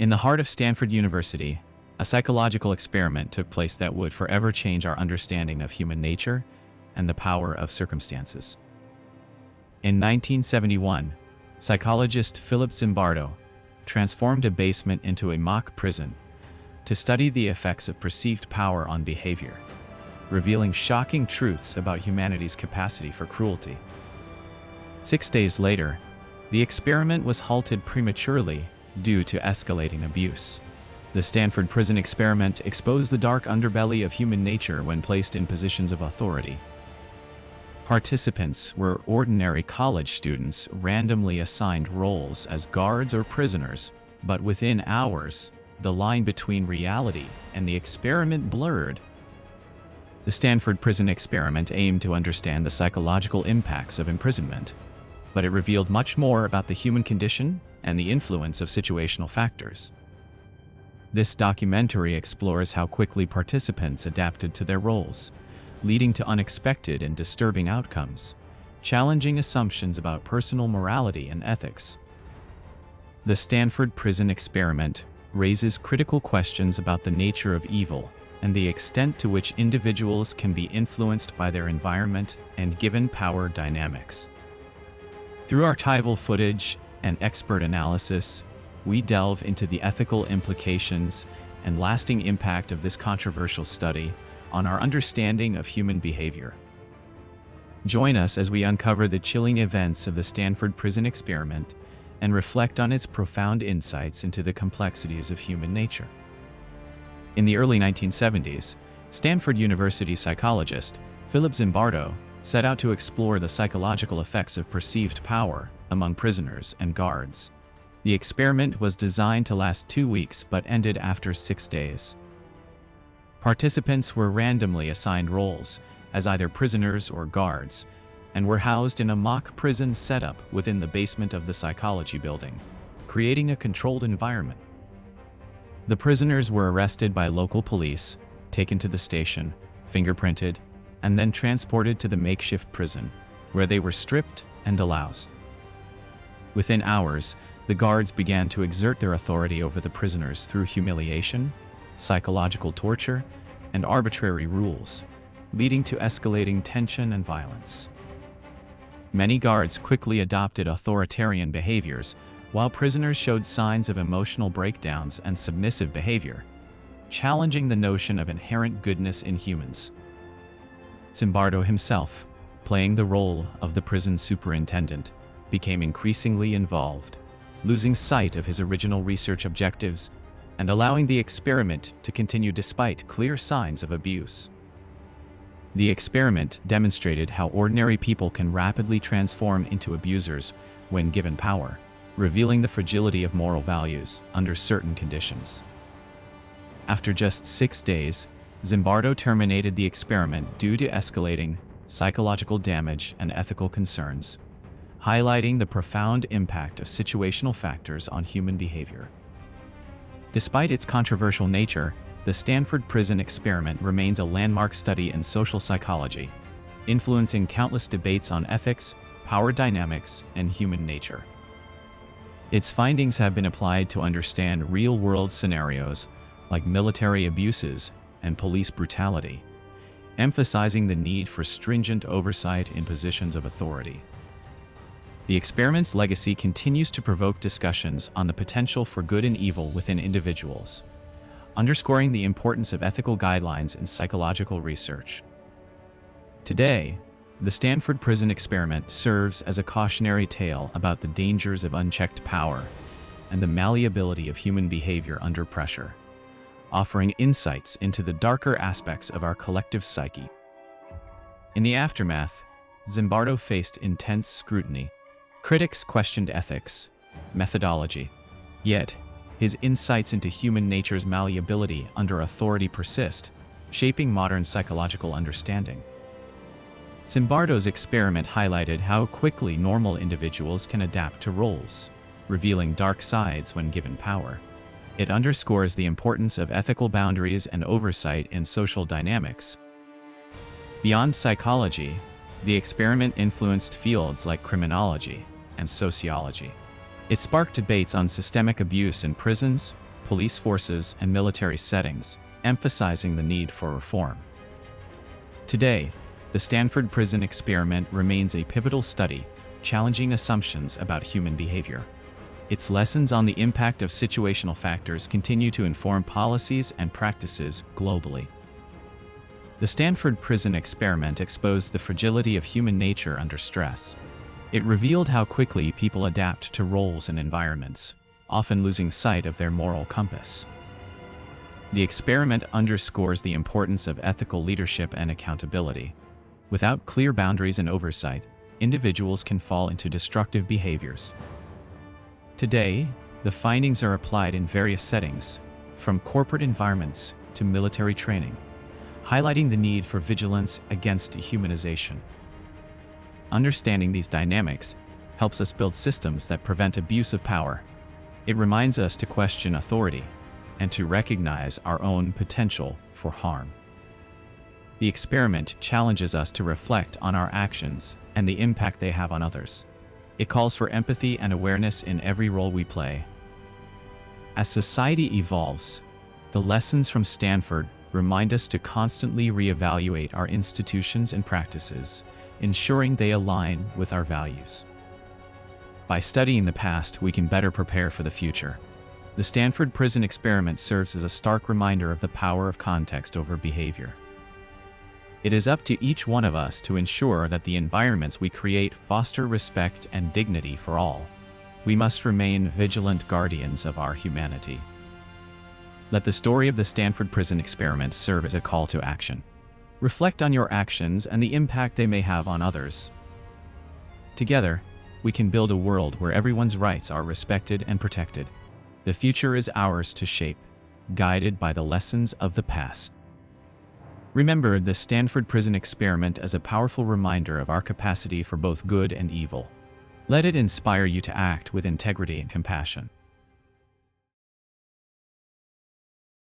In the heart of Stanford University, a psychological experiment took place that would forever change our understanding of human nature and the power of circumstances. In 1971, psychologist Philip Zimbardo transformed a basement into a mock prison to study the effects of perceived power on behavior, revealing shocking truths about humanity's capacity for cruelty. 6 days later, the experiment was halted prematurely due to escalating abuse. The Stanford Prison Experiment exposed the dark underbelly of human nature when placed in positions of authority. Participants were ordinary college students randomly assigned roles as guards or prisoners, but within hours, the line between reality and the experiment blurred. The Stanford Prison Experiment aimed to understand the psychological impacts of imprisonment, but it revealed much more about the human condition and the influence of situational factors. This documentary explores how quickly participants adapted to their roles, leading to unexpected and disturbing outcomes, challenging assumptions about personal morality and ethics. The Stanford Prison Experiment raises critical questions about the nature of evil and the extent to which individuals can be influenced by their environment and given power dynamics. Through archival footage and expert analysis, we delve into the ethical implications and lasting impact of this controversial study on our understanding of human behavior. Join us as we uncover the chilling events of the Stanford Prison Experiment and reflect on its profound insights into the complexities of human nature. In the early 1970s, Stanford University psychologist Philip Zimbardo set out to explore the psychological effects of perceived power among prisoners and guards. The experiment was designed to last 2 weeks but ended after 6 days. Participants were randomly assigned roles as either prisoners or guards, and were housed in a mock prison setup within the basement of the psychology building, creating a controlled environment. The prisoners were arrested by local police, taken to the station, fingerprinted, and then transported to the makeshift prison, where they were stripped and deloused. Within hours, the guards began to exert their authority over the prisoners through humiliation, psychological torture, and arbitrary rules, leading to escalating tension and violence. Many guards quickly adopted authoritarian behaviors, while prisoners showed signs of emotional breakdowns and submissive behavior, challenging the notion of inherent goodness in humans. Zimbardo himself, playing the role of the prison superintendent, became increasingly involved, losing sight of his original research objectives and allowing the experiment to continue despite clear signs of abuse. The experiment demonstrated how ordinary people can rapidly transform into abusers when given power, revealing the fragility of moral values under certain conditions. After just 6 days, Zimbardo terminated the experiment due to escalating psychological damage and ethical concerns, highlighting the profound impact of situational factors on human behavior. Despite its controversial nature, the Stanford Prison Experiment remains a landmark study in social psychology, influencing countless debates on ethics, power dynamics, and human nature. Its findings have been applied to understand real-world scenarios like military abuses and police brutality, emphasizing the need for stringent oversight in positions of authority. The experiment's legacy continues to provoke discussions on the potential for good and evil within individuals, underscoring the importance of ethical guidelines in psychological research. Today, the Stanford Prison Experiment serves as a cautionary tale about the dangers of unchecked power and the malleability of human behavior under pressure, offering insights into the darker aspects of our collective psyche. In the aftermath, Zimbardo faced intense scrutiny. Critics questioned ethics, methodology, yet his insights into human nature's malleability under authority persist, shaping modern psychological understanding. Zimbardo's experiment highlighted how quickly normal individuals can adapt to roles, revealing dark sides when given power. It underscores the importance of ethical boundaries and oversight in social dynamics. Beyond psychology, the experiment influenced fields like criminology and sociology. It sparked debates on systemic abuse in prisons, police forces, and military settings, emphasizing the need for reform. Today, the Stanford Prison Experiment remains a pivotal study, challenging assumptions about human behavior. Its lessons on the impact of situational factors continue to inform policies and practices globally. The Stanford Prison Experiment exposed the fragility of human nature under stress. It revealed how quickly people adapt to roles and environments, often losing sight of their moral compass. The experiment underscores the importance of ethical leadership and accountability. Without clear boundaries and oversight, individuals can fall into destructive behaviors. Today, the findings are applied in various settings, from corporate environments to military training, highlighting the need for vigilance against dehumanization. Understanding these dynamics helps us build systems that prevent abuse of power. It reminds us to question authority and to recognize our own potential for harm. The experiment challenges us to reflect on our actions and the impact they have on others. It calls for empathy and awareness in every role we play. As society evolves, the lessons from Stanford remind us to constantly reevaluate our institutions and practices, ensuring they align with our values. By studying the past, we can better prepare for the future. The Stanford Prison Experiment serves as a stark reminder of the power of context over behavior. It is up to each one of us to ensure that the environments we create foster respect and dignity for all. We must remain vigilant guardians of our humanity. Let the story of the Stanford Prison Experiment serve as a call to action. Reflect on your actions and the impact they may have on others. Together, we can build a world where everyone's rights are respected and protected. The future is ours to shape, guided by the lessons of the past. Remember the Stanford Prison Experiment as a powerful reminder of our capacity for both good and evil. Let it inspire you to act with integrity and compassion.